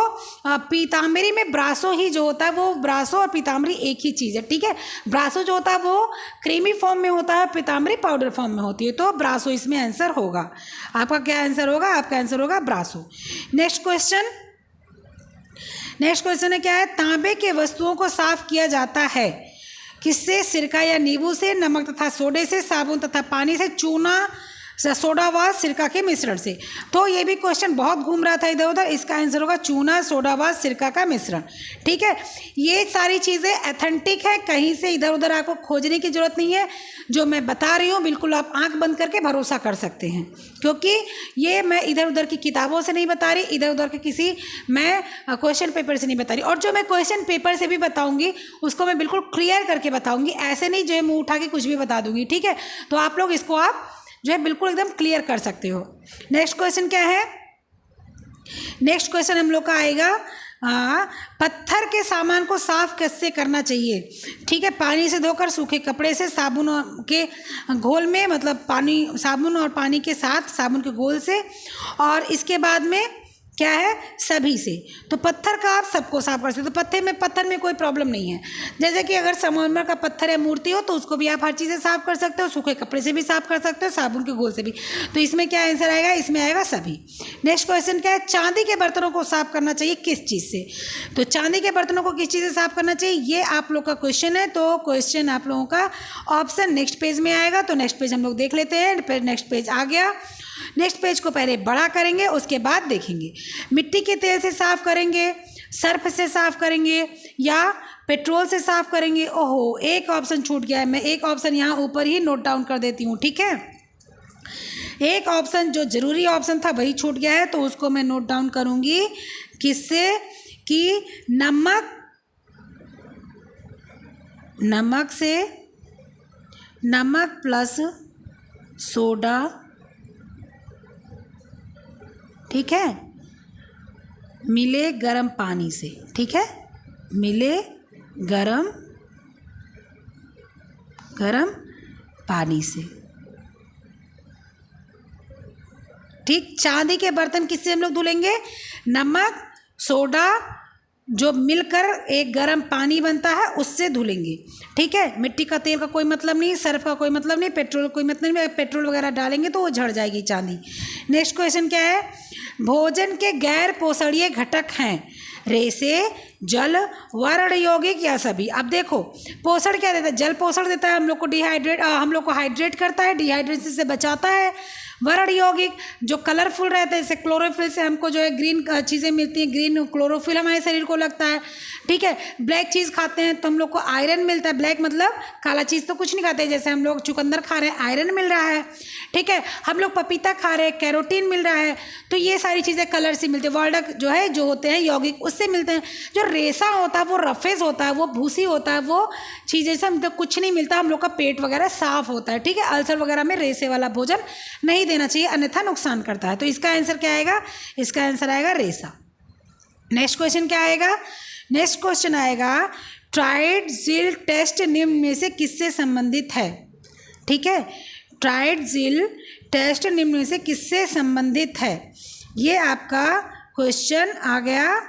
A: पीताम्बरी में ब्रासो ही जो होता है, वो ब्रासो और पीताम्बरी एक ही चीज़ है। ठीक है, ब्रासो जो होता है वो क्रीमी फॉर्म में होता है, पीताम्बरी पाउडर फॉर्म में होती है। तो ब्रासो इसमें आंसर होगा। आपका क्या आंसर होगा? आपका आंसर होगा ब्रासो। नेक्स्ट क्वेश्चन, नेक्स्ट क्वेश्चन है क्या है? तांबे के वस्तुओं को साफ किया जाता है किससे? सिरका या नींबू से, नमक तथा सोडे से, साबुन तथा पानी से, चूना, सोडा व सिरका के मिश्रण से। तो ये भी क्वेश्चन बहुत घूम रहा था इधर उधर, इसका आंसर होगा चूना, सोडा व सिरका का मिश्रण। ठीक है, ये सारी चीज़ें ऑथेंटिक है, कहीं से इधर उधर आपको खोजने की जरूरत नहीं है। जो मैं बता रही हूँ बिल्कुल आप आंख बंद करके भरोसा कर सकते हैं, क्योंकि ये मैं इधर उधर की किताबों से नहीं बता रही, इधर उधर के किसी मैं क्वेश्चन पेपर से नहीं बता रही। और जो मैं क्वेश्चन पेपर से भी बताऊँगी उसको मैं बिल्कुल क्लियर करके बताऊँगी, ऐसे नहीं जो है मुँह उठा के कुछ भी बता दूँगी। ठीक है, तो आप लोग इसको आप जो है बिल्कुल एकदम क्लियर कर सकते हो। नेक्स्ट क्वेश्चन क्या है? नेक्स्ट क्वेश्चन हम लोग का आएगा पत्थर के सामान को साफ कैसे करना चाहिए? ठीक है, पानी से धोकर, सूखे कपड़े से, साबुन के घोल में, मतलब पानी, साबुन और पानी के साथ, साबुन के घोल से, और इसके बाद में क्या है? सभी से। तो पत्थर का आप सबको साफ कर सकते हो। तो पत्थर में कोई प्रॉब्लम नहीं है। जैसे कि अगर संगमरमर का पत्थर है, मूर्ति हो, तो उसको भी आप हर चीज़ से साफ कर सकते हो, सूखे कपड़े से भी साफ कर सकते हो, साबुन के घोल से भी। तो इसमें क्या आंसर आएगा? इसमें आएगा सभी। नेक्स्ट क्वेश्चन क्या है? चांदी के बर्तनों को साफ करना चाहिए किस चीज़ से? तो चांदी के बर्तनों को किस चीज़ से साफ करना चाहिए, ये आप लोग का क्वेश्चन है। तो क्वेश्चन आप लोगों का ऑप्शन नेक्स्ट पेज में आएगा। तो नेक्स्ट पेज हम लोग देख लेते हैं। फिर नेक्स्ट पेज आ गया। नेक्स्ट पेज को पहले बड़ा करेंगे, उसके बाद देखेंगे। मिट्टी के तेल से साफ करेंगे, सर्फ से साफ करेंगे, या पेट्रोल से साफ करेंगे? ओहो, एक ऑप्शन छूट गया है, मैं एक ऑप्शन यहाँ ऊपर ही नोट डाउन कर देती हूँ। ठीक है, एक ऑप्शन जो जरूरी ऑप्शन था वही छूट गया है, तो उसको मैं नोट डाउन करूँगी। किससे? कि नमक से, नमक प्लस सोडा, ठीक है, मिले गरम पानी से। ठीक है, मिले गरम पानी से। ठीक, चांदी के बर्तन किससे हम लोग धुलेंगे? नमक, सोडा जो मिलकर एक गर्म पानी बनता है उससे धुलेंगे। ठीक है, मिट्टी का तेल का कोई मतलब नहीं, सर्फ का कोई मतलब नहीं, पेट्रोल का कोई मतलब नहीं। पेट्रोल वगैरह डालेंगे तो वो झड़ जाएगी चांदी। नेक्स्ट क्वेश्चन क्या है? भोजन के गैर पोषणीय घटक हैं रेसे, जल, वर्ण यौगिक या सभी। अब देखो पोषण क्या देता है, जल पोषण देता है, हम लोग को हाइड्रेट करता है, डिहाइड्रेशन से बचाता है। वर्ण यौगिक जो कलरफुल रहते हैं, जैसे क्लोरोफिल से हमको जो है ग्रीन चीज़ें मिलती हैं, ग्रीन क्लोरोफिल हमारे शरीर को लगता है, ठीक है। ब्लैक चीज़ खाते हैं तो हम लोग को आयरन मिलता है, ब्लैक मतलब काला चीज़ तो कुछ नहीं खाते, जैसे हम लोग चुकंदर खा रहे हैं आयरन मिल रहा है, ठीक है। हम लोग पपीता खा रहे हैं कैरोटीन मिल रहा है। तो ये सारी चीज़ें कलर से मिलती है। वर्णक जो है जो होते हैं यौगिक उससे मिलते हैं। जो रेसा होता है वो रफेज होता है, वो भूसी होता है, वो चीज़ें से हमको कुछ नहीं मिलता, हम लोग का पेट वगैरह साफ होता है, ठीक है। अल्सर वगैरह में रेसे वाला भोजन नहीं देना चाहिए, अन्यथा नुकसान करता है। तो इसका आंसर क्या आएगा, इसका आंसर आएगा रेसा। नेक्स्ट क्वेश्चन क्या आएगा, नेक्स्ट क्वेश्चन आएगा ट्राइडज़िल टेस्ट निम्न में से किससे संबंधित है, ठीक है। ट्राइडज़िल टेस्ट निम्न में से किससे संबंधित है, ये आपका क्वेश्चन आ गया,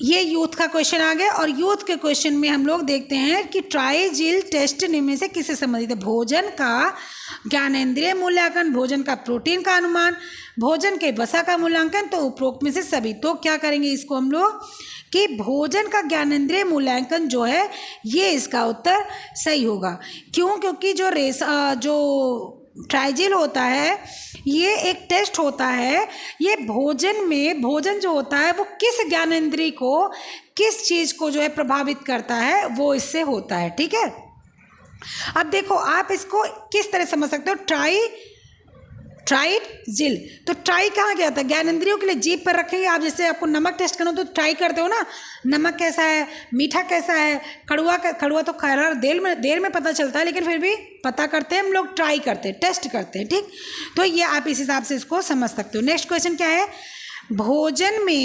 A: ये यूथ का क्वेश्चन आ गया। और यूथ के क्वेश्चन में हम लोग देखते हैं कि ट्राइडज़िल टेस्ट निम्न में से किससे संबंधित है। भोजन का ज्ञानेंद्रिय मूल्यांकन, भोजन का प्रोटीन का अनुमान, भोजन के वसा का मूल्यांकन, तो उपरोक्त में से सभी। तो क्या करेंगे इसको हम लोग कि भोजन का ज्ञानेंद्रिय मूल्यांकन जो है ये इसका उत्तर सही होगा। क्यों, क्योंकि जो ट्राइजिल होता है ये एक टेस्ट होता है, ये भोजन जो होता है वो किस ज्ञानेंद्रिय को, किस चीज़ को जो है प्रभावित करता है वो इससे होता है, ठीक है। अब देखो आप इसको किस तरह समझ सकते हो, ट्राइडज़िल, तो ट्राई कहाँ गया था, ज्ञानेंद्रियों के लिए जीभ पर रखेंगे आप। जैसे आपको नमक टेस्ट करना हो तो ट्राई करते हो ना, नमक कैसा है, मीठा कैसा है, कड़वा तो खैर देर में पता चलता है, लेकिन फिर भी पता करते हैं हम लोग, ट्राई करते हैं, टेस्ट करते हैं, ठीक। तो ये आप इस हिसाब से इसको समझ सकते हो। नेक्स्ट क्वेश्चन क्या है, भोजन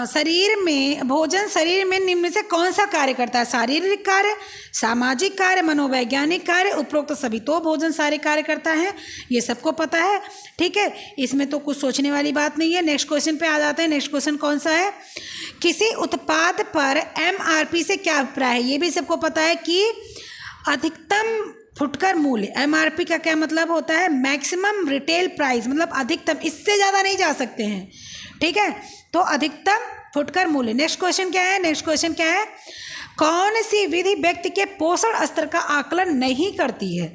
A: शरीर में निम्न से कौन सा कार्य करता है, शारीरिक कार्य, सामाजिक कार्य, मनोवैज्ञानिक कार्य, उपरोक्त सभी। तो भोजन सारे कार्य करता है, ये सबको पता है, ठीक है। इसमें तो कुछ सोचने वाली बात नहीं है। नेक्स्ट क्वेश्चन पे आ जाते हैं। नेक्स्ट क्वेश्चन कौन सा है, किसी उत्पाद पर MRP से क्या अभिप्राय है। ये भी सबको पता है कि अधिकतम फुटकर मूल्य, MRP का क्या मतलब होता है, मैक्सिमम रिटेल प्राइस, मतलब अधिकतम, इससे ज़्यादा नहीं जा सकते हैं, ठीक है। तो अधिकतम फुटकर मूल्य। नेक्स्ट क्वेश्चन क्या है, नेक्स्ट क्वेश्चन क्या है, कौन सी विधि व्यक्ति के पोषण स्तर का आकलन नहीं करती है।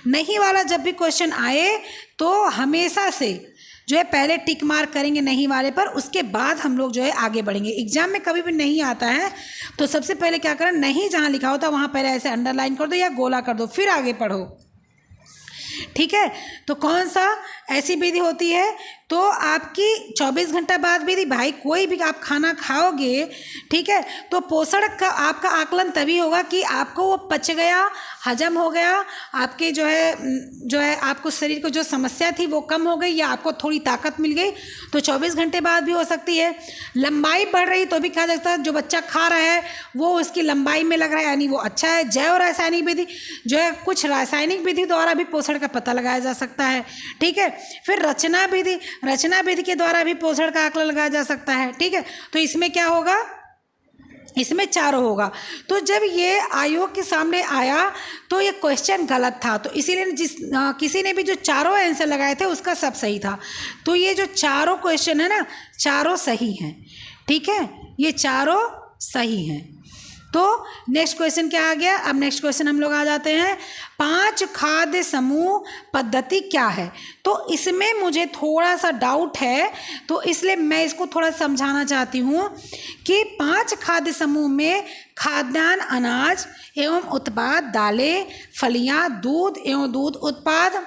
A: नहीं वाला जब भी क्वेश्चन आए तो हमेशा से जो है पहले टिक मार्क करेंगे नहीं वाले पर, उसके बाद हम लोग जो है आगे बढ़ेंगे। एग्जाम में कभी भी नहीं आता है तो सबसे पहले क्या करें, नहीं जहाँ लिखा होता वहाँ पहले ऐसे अंडरलाइन कर दो या गोला कर दो, फिर आगे पढ़ो, ठीक है। तो कौन सा ऐसी विधि होती है, तो आपकी 24 घंटा बाद विधि, भाई कोई भी आप खाना खाओगे, ठीक है, तो पोषण का आपका आकलन तभी होगा कि आपको वो पच गया, हजम हो गया, आपके जो है आपको शरीर को जो समस्या थी वो कम हो गई, या आपको थोड़ी ताकत मिल गई, तो 24 घंटे बाद भी हो सकती है। लंबाई बढ़ रही तो भी कहा जा सकता है जो बच्चा खा रहा है वो उसकी लंबाई में लग रहा है, यानी वो अच्छा है। जैव रासायनिक विधि जो है, कुछ रासायनिक विधि द्वारा भी पोषण का पता लगाया जा सकता है, ठीक है। फिर रचना विधि के द्वारा भी पोषण का आकलन लगाया जा सकता है, ठीक है। तो इसमें क्या होगा, इसमें चारों होगा। तो जब ये आयोग के सामने आया तो ये क्वेश्चन गलत था, तो इसीलिए किसी ने भी जो चारों आंसर लगाए थे उसका सब सही था। तो ये जो चारों क्वेश्चन है ना, चारों सही हैं, ठीक है, ये चारों सही हैं। तो नेक्स्ट क्वेश्चन क्या आ गया, अब नेक्स्ट क्वेश्चन हम लोग आ जाते हैं, 5 खाद्य समूह पद्धति क्या है। तो इसमें मुझे थोड़ा सा डाउट है, तो इसलिए मैं इसको थोड़ा समझाना चाहती हूँ कि 5 खाद्य समूह में खाद्यान्न अनाज एवं उत्पाद, दालें, फलियाँ, दूध एवं दूध उत्पाद,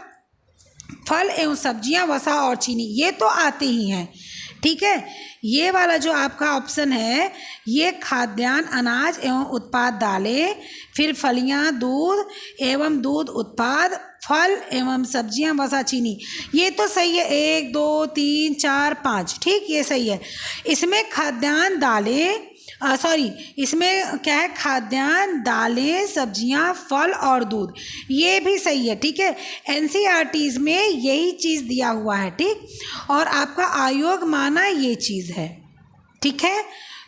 A: फल एवं सब्जियाँ, वसा और चीनी, ये तो आते ही हैं, ठीक है। ये वाला जो आपका ऑप्शन है ये खाद्यान्न अनाज एवं उत्पाद, दालें, फिर फलियां, दूध एवं दूध उत्पाद, फल एवं सब्जियां, वसा, चीनी, ये तो सही है। 1 2 3 4 5, ठीक, ये सही है। इसमें खाद्यान्न, दालें, इसमें क्या है, खाद्यान्न, दालें, सब्जियां, फल और दूध, ये भी सही है, ठीक है। NCERTs में यही चीज़ दिया हुआ है, ठीक, और आपका आयोग माना ये चीज़ है, ठीक है।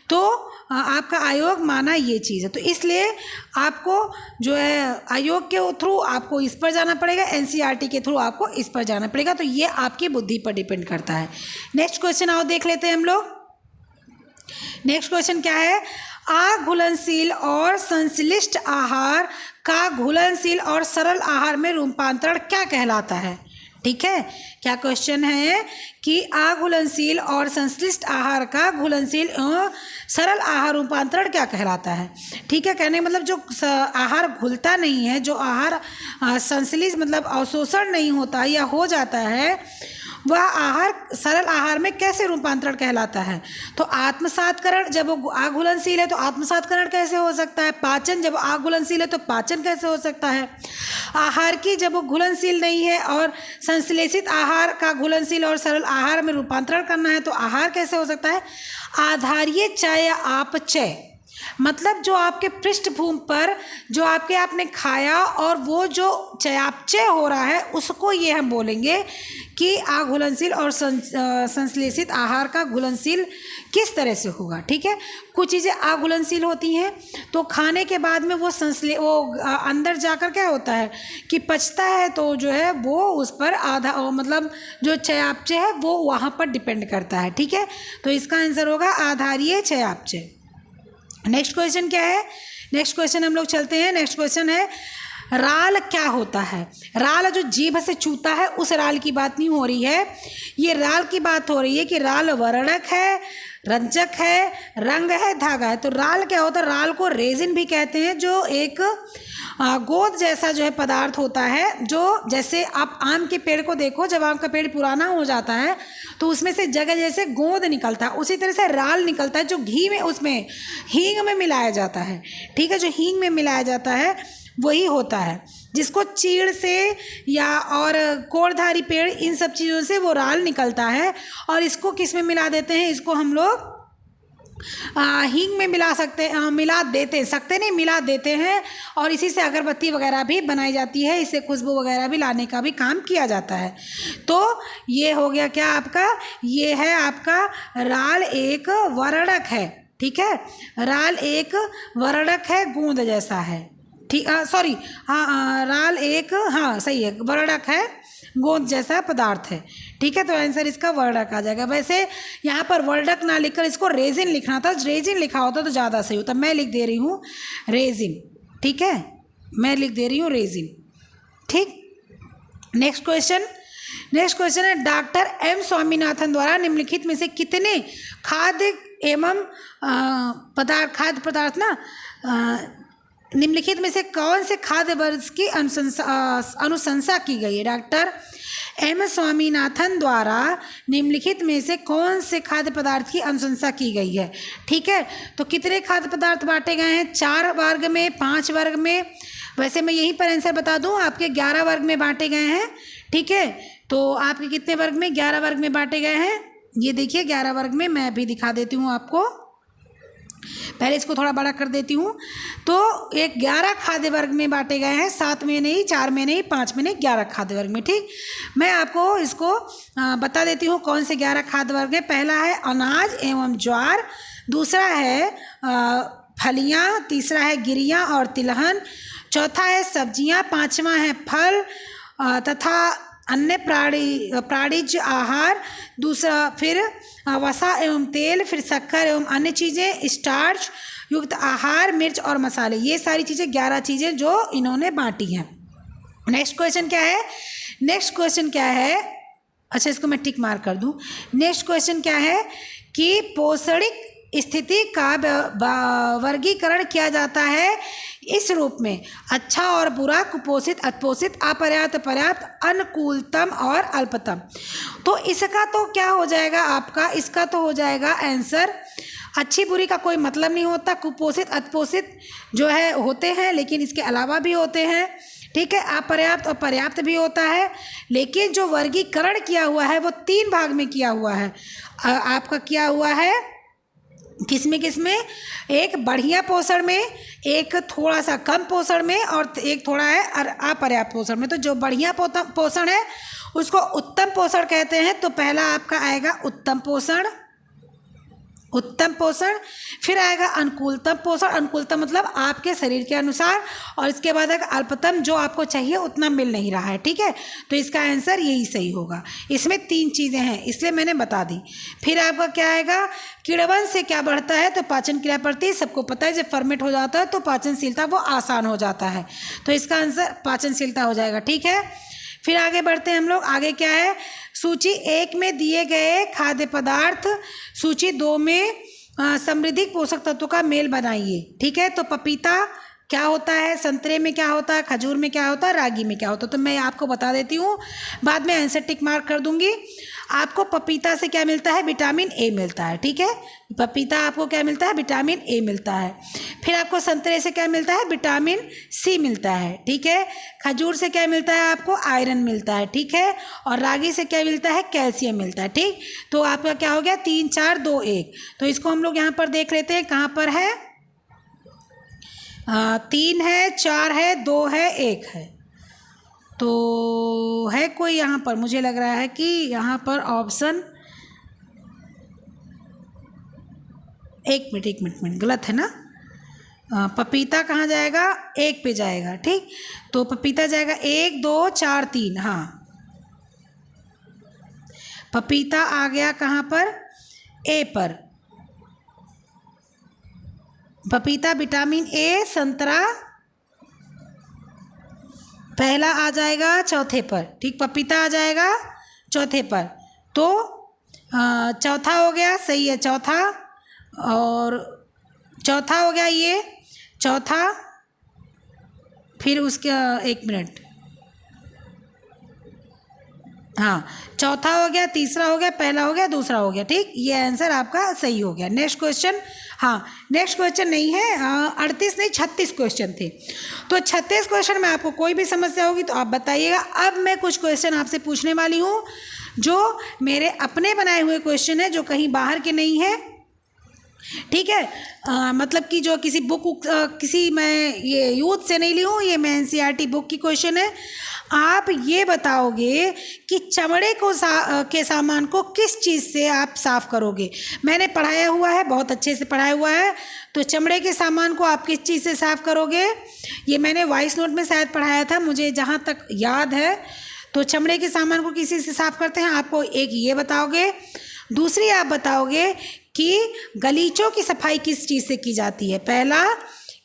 A: तो आपका आयोग माना ये चीज़ है। तो इसलिए आपको जो है आयोग के थ्रू आपको इस पर जाना पड़ेगा, एनसीईआरटी के थ्रू आपको इस पर जाना पड़ेगा। तो ये आपकी बुद्धि पर डिपेंड करता है। नेक्स्ट क्वेश्चन आओ देख लेते हैं हम लोग। नेक्स्ट क्वेश्चन क्या है? अघुलनशील और संश्लिष्ट आहार का घुलनशील और सरल आहार में रूपांतरण क्या कहलाता है? ठीक है, क्या क्वेश्चन है कि अघुलनशील और संश्लिष्ट आहार का घुलनशील सरल आहार रूपांतरण क्या कहलाता है? ठीक है, कहने मतलब जो आहार घुलता नहीं है, जो आहार संश्लिष्ट मतलब अवशोषण नहीं होता या हो जाता है, वह आहार सरल आहार में कैसे रूपांतरण कहलाता है? तो आत्मसात्करण, जब वो अघुलनशील है तो आत्मसात्करण कैसे हो सकता है? पाचन, जब अघुलनशील है तो पाचन कैसे हो सकता है? आहार की जब वो घुलनशील नहीं है और संश्लेषित आहार का घुलनशील और सरल आहार में रूपांतरण करना है तो आहार कैसे हो सकता है? आधारीय चय अपचय, मतलब जो आपके पृष्ठभूमि पर जो आपने खाया और वो जो चयापचय हो रहा है उसको ये हम बोलेंगे कि अघुलनशील और संश्लेषित आहार का घुलनशील किस तरह से होगा। ठीक है, कुछ चीज़ें अघुलनशील होती हैं तो खाने के बाद में वो अंदर जाकर क्या होता है कि पचता है, तो जो है वो उस पर मतलब जो चयापचय है वो वहाँ पर डिपेंड करता है। ठीक है, तो इसका आंसर होगा आधारीय चयापचय। नेक्स्ट क्वेश्चन क्या है? नेक्स्ट क्वेश्चन हम लोग चलते हैं। नेक्स्ट क्वेश्चन है राल क्या होता है? राल जो जीभ से चूता है उस राल की बात नहीं हो रही है, ये राल की बात हो रही है कि राल वर्णक है, रंजक है, रंग है, धागा है। तो राल क्या होता है? राल को रेजिन भी कहते हैं, जो एक गोंद जैसा जो है पदार्थ होता है, जो जैसे आप आम के पेड़ को देखो, जब आम का पेड़ पुराना हो जाता है तो उसमें से जगह जैसे गोंद निकलता है, उसी तरह से राल निकलता है जो घी में उसमें हींग में मिलाया जाता है। ठीक है, जो हींग में मिलाया जाता है वही होता है, जिसको चीड़ से या और कोड़धारी पेड़ इन सब चीज़ों से वो राल निकलता है। और इसको किस में मिला देते हैं? इसको हम लोग हींग में मिला देते हैं और इसी से अगरबत्ती वगैरह भी बनाई जाती है, इससे खुशबू वगैरह भी लाने का भी काम किया जाता है। तो ये हो गया क्या आपका? ये है आपका राल एक वर्णक है। ठीक है, राल एक वर्णक है, गोंद जैसा है। ठीक, सॉरी, हाँ, राल एक, हाँ सही है, वर्णक है, गोंद जैसा पदार्थ है। ठीक है, तो आंसर इसका वर्णक आ जाएगा। वैसे यहाँ पर वर्णक ना लिखकर इसको रेजिन लिखना था, रेजिन लिखा होता तो ज़्यादा सही होता। मैं लिख दे रही हूँ रेजिन। ठीक है, मैं लिख दे रही हूँ रेजिन। ठीक, नेक्स्ट क्वेश्चन है डॉक्टर एम स्वामीनाथन द्वारा निम्नलिखित में से कितने खाद्य पदार्थ निम्नलिखित में से कौन से खाद्य वर्ग की अनुशंसा की गई है? डॉक्टर एम स्वामीनाथन द्वारा निम्नलिखित में से कौन से खाद्य पदार्थ की अनुशंसा की गई है? ठीक है, तो कितने खाद्य पदार्थ बांटे गए हैं? 4 वर्ग में, 5 वर्ग में? वैसे मैं यहीं पर आंसर बता दूं, आपके 11 वर्ग में बांटे गए हैं। ठीक है, तो आपके कितने वर्ग में? 11 वर्ग में बांटे गए हैं। ये देखिए 11 वर्ग में, मैं भी दिखा देती हूँ आपको, पहले इसको थोड़ा बड़ा कर देती हूँ। तो एक 11 खाद्य वर्ग में बांटे गए हैं, 7 में नहीं, 4 में नहीं, 5 में नहीं, 11 खाद्य वर्ग में। ठीक, मैं आपको इसको बता देती हूँ कौन से 11 खाद्य वर्ग हैं। पहला है अनाज एवं ज्वार, दूसरा है फलियाँ, तीसरा है गिरियाँ और तिलहन, चौथा है सब्जियाँ, पाँचवा है फल तथा अन्य प्राणिज आहार, दूसरा फिर वसा एवं तेल, फिर शक्कर एवं अन्य चीज़ें, स्टार्च युक्त आहार, मिर्च और मसाले। ये सारी चीज़ें 11 चीज़ें जो इन्होंने बांटी हैं। नेक्स्ट क्वेश्चन क्या है? अच्छा, इसको मैं टिक मार कर दूं। नेक्स्ट क्वेश्चन क्या है कि पोषणिक स्थिति का वर्गीकरण किया जाता है इस रूप में: अच्छा और बुरा, कुपोषित, अपोषित, अपर्याप्त, पर्याप्त, अनुकूलतम और अल्पतम। तो इसका तो क्या हो जाएगा आपका? इसका तो हो जाएगा आंसर अच्छी बुरी का कोई मतलब नहीं होता। कुपोषित, अपोषित जो है होते हैं, लेकिन इसके अलावा भी होते हैं। ठीक है, अपर्याप्त और पर्याप्त भी होता है, लेकिन जो वर्गीकरण किया हुआ है वो 3 भाग में किया हुआ है। आपका किया हुआ है किसमें? एक बढ़िया पोषण में, एक थोड़ा सा कम पोषण में और एक थोड़ा है अपर्याप्त पोषण में। तो जो बढ़िया पोषण है उसको उत्तम पोषण कहते हैं। तो पहला आपका आएगा उत्तम पोषण, उत्तम पोषण। फिर आएगा अनुकूलतम पोषण, अनुकूलतम मतलब आपके शरीर के अनुसार, और इसके बाद आएगा अल्पतम, जो आपको चाहिए उतना मिल नहीं रहा है, ठीक है। तो इसका आंसर यही सही होगा। इसमें 3 चीज़ें हैं इसलिए मैंने बता दी। फिर आपका क्या आएगा, किण्वन से क्या बढ़ता है, तो पाचन क्रिया बढ़ती है। सबको पता है जब फर्मेंट हो जाता है तो पाचनशीलता वो आसान हो जाता है, तो इसका आंसर पाचनशीलता हो जाएगा, ठीक है। फिर आगे बढ़ते हैं हम लोग। आगे क्या है, सूची 1 में दिए गए खाद्य पदार्थ सूची 2 में समृद्धिक पोषक तत्वों का मेल बनाइए, ठीक है। तो पपीता क्या होता है, संतरे में क्या होता है, खजूर में क्या होता है, रागी में क्या होता है, तो मैं आपको बता देती हूँ, बाद में आंसर टिक मार्क कर दूंगी। आपको पपीता से क्या मिलता है, विटामिन ए मिलता है, ठीक है। पपीता आपको क्या मिलता है, विटामिन ए मिलता है। फिर आपको संतरे से क्या मिलता है, विटामिन सी मिलता है, ठीक है। खजूर से क्या मिलता है, आपको आयरन मिलता है, ठीक है। और रागी से क्या मिलता है, कैल्शियम मिलता है, ठीक। तो आपका क्या हो गया, 3 4 2 1। तो इसको हम लोग यहाँ पर देख लेते हैं, कहाँ पर है, 3 है, 4 है, 2 है, 1 है। तो है कोई यहाँ पर, मुझे लग रहा है कि यहाँ पर ऑप्शन, एक मिनट गलत है ना। पपीता कहाँ जाएगा, 1 पे जाएगा, ठीक। तो पपीता जाएगा 1 2 4 3, हाँ। पपीता आ गया कहाँ पर, ए पर। पपीता विटामिन ए, संतरा पहला आ जाएगा चौथे पर, ठीक। पपीता आ जाएगा चौथे पर। तो चौथा हो गया, सही है चौथा, और चौथा हो गया ये चौथा। फिर उसके 1 मिनट, हाँ, चौथा हो गया, तीसरा हो गया, पहला हो गया, दूसरा हो गया, ठीक। ये आंसर आपका सही हो गया। नेक्स्ट क्वेश्चन, हाँ नेक्स्ट क्वेश्चन नहीं है, 38 नहीं 36 क्वेश्चन थे। तो 36 क्वेश्चन में आपको कोई भी समस्या होगी तो आप बताइएगा। अब मैं कुछ क्वेश्चन आपसे पूछने वाली हूँ जो मेरे अपने बनाए हुए क्वेश्चन है, जो कहीं बाहर के नहीं है, ठीक है। मतलब कि जो किसी बुक किसी मैं ये यूथ से नहीं ली हूँ, ये मैं एनसीईआरटी बुक की क्वेश्चन है। आप ये बताओगे कि चमड़े को के सामान को किस चीज़ से आप साफ़ करोगे। मैंने पढ़ाया हुआ है, बहुत अच्छे से पढ़ाया हुआ है। तो चमड़े के सामान को आप किस चीज़ से साफ़ करोगे, ये मैंने वॉइस नोट में शायद पढ़ाया था, मुझे जहाँ तक याद है। तो चमड़े के सामान को किसी से साफ़ करते हैं, आपको एक ये बताओगे। दूसरी आप बताओगे कि गलीचों की सफाई किस चीज़ से की जाती है। पहला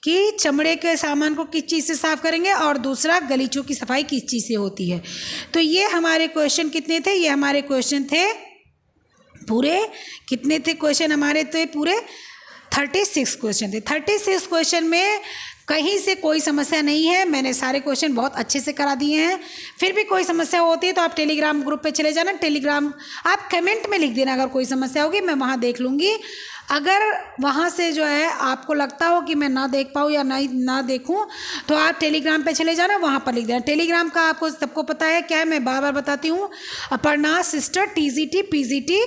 A: कि चमड़े के सामान को किस चीज़ से साफ़ करेंगे, और दूसरा गलीचों की सफाई किस चीज़ से होती है। तो ये हमारे क्वेश्चन कितने थे, ये हमारे क्वेश्चन थे पूरे, कितने थे क्वेश्चन हमारे, थे पूरे 36 क्वेश्चन थे। 36 क्वेश्चन में कहीं से कोई समस्या नहीं है, मैंने सारे क्वेश्चन बहुत अच्छे से करा दिए हैं। फिर भी कोई समस्या होती है तो आप टेलीग्राम ग्रुप पे चले जाना, टेलीग्राम आप कमेंट में लिख देना, अगर कोई समस्या होगी मैं वहाँ देख लूँगी। अगर वहाँ से जो है आपको लगता हो कि मैं ना देख पाऊँ या ना देखूँ, तो आप टेलीग्राम पे चले जाना, वहाँ पर लिख देना। टेलीग्राम का आपको सबको पता है क्या है, मैं बार बार बताती हूँ, अपर्णा सिस्टर TGT PGT,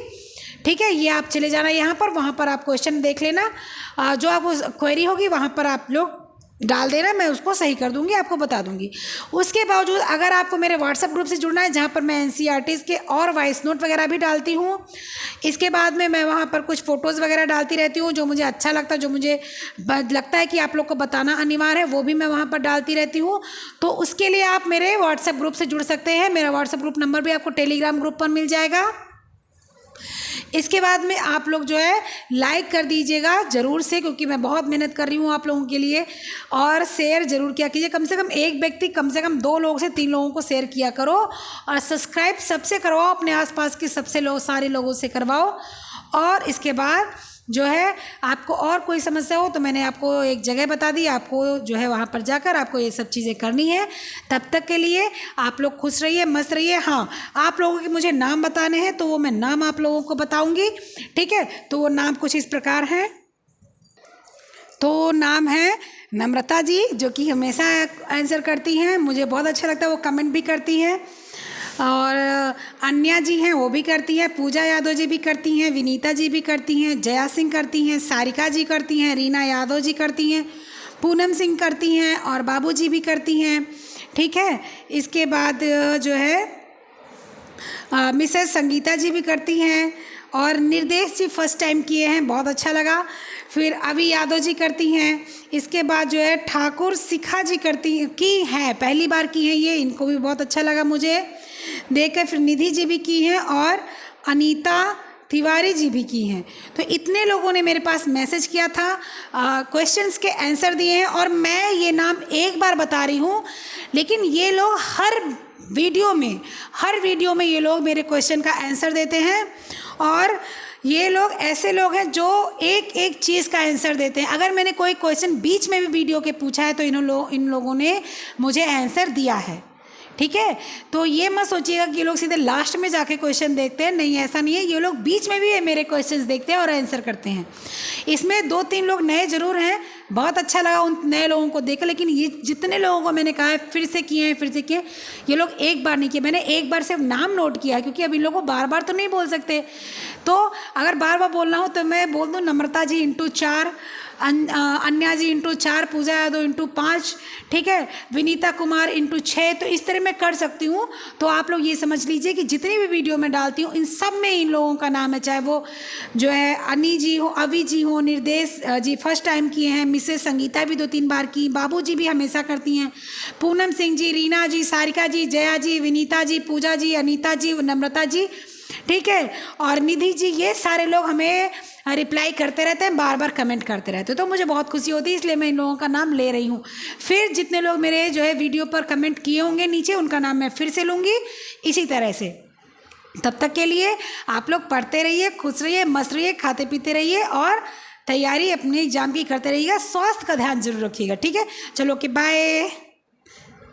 A: ठीक है। ये आप चले जाना यहाँ पर, वहाँ पर आप क्वेश्चन देख लेना, जो आपको क्वेरी होगी वहाँ पर आप लोग डाल देना, मैं उसको सही कर दूंगी, आपको बता दूंगी। उसके बावजूद अगर आपको मेरे व्हाट्सएप ग्रुप से जुड़ना है, जहाँ पर मैं एनसीईआरटीज़ के और वॉइस नोट वगैरह भी डालती हूँ, इसके बाद में मैं वहाँ पर कुछ फ़ोटोज़ वगैरह डालती रहती हूँ, जो मुझे अच्छा लगता है, जो मुझे लगता है कि आप लोग को बताना अनिवार्य है, वो भी मैं वहाँ पर डालती रहती हूँ। तो उसके लिए आप मेरे व्हाट्सएप ग्रुप से जुड़ सकते हैं। मेरा व्हाट्सएप ग्रुप नंबर भी आपको टेलीग्राम ग्रुप पर मिल जाएगा। इसके बाद में आप लोग जो है लाइक कर दीजिएगा ज़रूर से, क्योंकि मैं बहुत मेहनत कर रही हूँ आप लोगों के लिए, और शेयर ज़रूर किया कीजिए। कम से कम एक व्यक्ति, कम से कम 2 लोगों से 3 लोगों को शेयर किया करो, और सब्सक्राइब सबसे करवाओ, अपने आसपास के सारे लोगों से करवाओ। और इसके बाद जो है आपको और कोई समस्या हो तो मैंने आपको एक जगह बता दी, आपको जो है वहाँ पर जाकर आपको ये सब चीज़ें करनी है। तब तक के लिए आप लोग खुश रहिए, मस्त रहिए। हाँ, आप लोगों के मुझे नाम बताने हैं तो वो मैं नाम आप लोगों को बताऊंगी, ठीक है। तो वो नाम कुछ इस प्रकार हैं। तो नाम है नम्रता जी, जो कि हमेशा आंसर करती हैं, मुझे बहुत अच्छा लगता है, वो कमेंट भी करती हैं। और अन्या जी हैं, वो भी करती हैं। पूजा यादव जी भी करती हैं, विनीता जी भी करती हैं, जया सिंह करती हैं, सारिका जी करती हैं, रीना यादव जी करती हैं, पूनम सिंह करती हैं, और बाबू जी भी करती हैं, ठीक है। इसके बाद जो है मिसेस संगीता जी भी करती हैं, और निर्देश जी फर्स्ट टाइम किए हैं, बहुत अच्छा लगा। फिर अभी यादव जी करती हैं, इसके बाद जो है ठाकुर शिखा जी की हैं, पहली बार की हैं ये, इनको भी बहुत अच्छा लगा मुझे देख कर। फिर निधि जी भी की हैं और अनीता तिवारी जी भी की हैं। तो इतने लोगों ने मेरे पास मैसेज किया था, क्वेश्चंस के आंसर दिए हैं, और मैं ये नाम एक बार बता रही हूँ, लेकिन ये लोग हर वीडियो में ये लोग मेरे क्वेश्चन का आंसर देते हैं। और ये लोग ऐसे लोग हैं जो एक एक चीज़ का आंसर देते हैं। अगर मैंने कोई क्वेश्चन बीच में भी वीडियो के पूछा है तो इन लोगों ने मुझे आंसर दिया है, ठीक है। तो ये मत सोचिएगा कि ये लोग सीधे लास्ट में जाके क्वेश्चन देखते हैं, नहीं, ऐसा नहीं है। ये लोग बीच में भी मेरे क्वेश्चंस देखते हैं और आंसर करते हैं। इसमें 2-3 लोग नए ज़रूर हैं, बहुत अच्छा लगा उन नए लोगों को देख, लेकिन ये जितने लोगों को मैंने कहा है फिर से किए, ये लोग एक बार नहीं किए। मैंने एक बार सिर्फ नाम नोट किया है, क्योंकि अब इन लोगों को बार बार तो नहीं बोल सकते। तो अगर बार बार बोलना हो तो मैं बोल दूँ नम्रता जी ×4, अन्या जी ×4, पूजा यादव ×5, ठीक है, विनीता कुमार ×6। तो इस तरह मैं कर सकती हूँ। तो आप लोग ये समझ लीजिए कि जितनी भी वीडियो मैं डालती हूँ इन सब में इन लोगों का नाम है, चाहे वो जो है अनी जी हो, अवी जी हो, निर्देश जी फर्स्ट टाइम किए हैं, मिसेस संगीता भी 2-3 बार की, बाबू जी भी हमेशा करती हैं, पूनम सिंह जी, रीना जी, सारिका जी, जया जी, विनीता जी, पूजा जी, अनीता जी, नम्रता जी, ठीक है, और निधि जी, ये सारे लोग हमें रिप्लाई करते रहते हैं, बार बार कमेंट करते रहते हैं। तो मुझे बहुत खुशी होती है, इसलिए मैं इन लोगों का नाम ले रही हूँ। फिर जितने लोग मेरे जो है वीडियो पर कमेंट किए होंगे नीचे, उनका नाम मैं फिर से लूँगी इसी तरह से। तब तक के लिए आप लोग पढ़ते रहिए, खुश रहिए, मस्त रहिए, खाते पीते रहिए, और तैयारी अपने एग्जाम की करते रहिएगा। स्वास्थ्य का ध्यान जरूर रखिएगा, ठीक है। चलो, ओके, बाय।